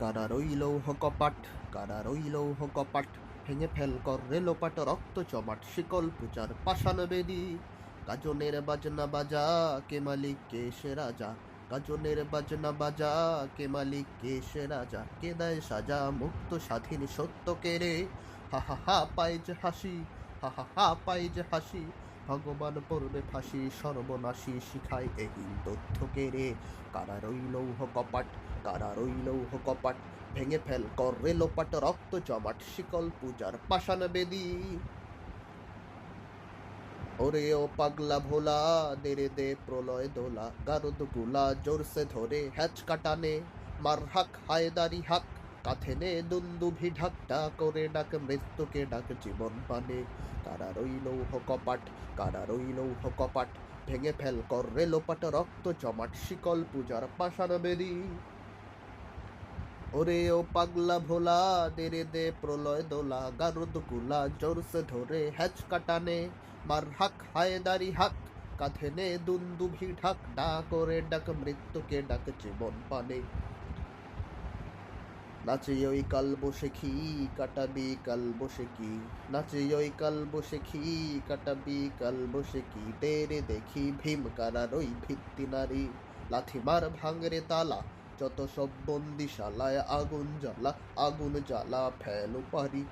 কারা রইল কপাট, কারা রইল কপাট, ভেঙে ফেল কর রেলোপাট, রক্ত জমাট শিকল পূজার পাষাণ বেদি। গাজনের বাজনা বাজা, কে মালিক কে সে রাজা। গাজনের বাজনা বাজা, কে মালিক কে সে রাজা। কে দেয় সাজা মুক্ত স্বাধীন সত্য কেড়ে। হা হা হা পাই যে হাসি, হা হা হা পাই যে হাসি। ভগবান পড়বে ফাঁসি, সর্বনাশী শিখায় এহীন তথ্য কেড়ে। কারা রইল কপাট, কারা রইল কপাট, ভেঙে ফেল কর রেলোপাট, রক্ত জমাট শিকল পূজার পাষাণ বেদি। ওরে ও পাগলা ভোলা, দেরে দে প্রলয় দোলা, গারদ গুলা জোরসে ধরে হ্যাচ কাটানে। মার হাক হায়দারি হাক, কাঁথে নে দুন্দুভি ঢাকটা করে ডাক মৃত্যুকে ডাক জীবন পানে। কারা রইল কপাট, কারা রইল কপাট, ভেঙে ফেল কর রেলোপাট, রক্ত জমাট শিকল পূজার পাষাণ বেদি। ওরে ও পাগলা ভোলা, দেরে দে প্রলয় দোলা, গারদ গুলা জোরসে ধরে হ্যাচ কাটানে। মার হাক হায়দারি হাক, কাঁধে নে দুন্দুভি ঢাক, করে ডাক মৃত্যুকে ডাক জীবন পানে। নাচে ওই কাল বসে খি, কাটাবি কাল বসে কি। নাচে ওই কাল বসে খি, কাটাবি কাল বসে কি। তেরে দেখি ভীম কারার ওই ভিত্তি নারী। লাথি মার ভাঙরে তালা, যত সব বন্দিশালায় আগুন জ্বালা, আগুন জ্বালা ফেলো পারি।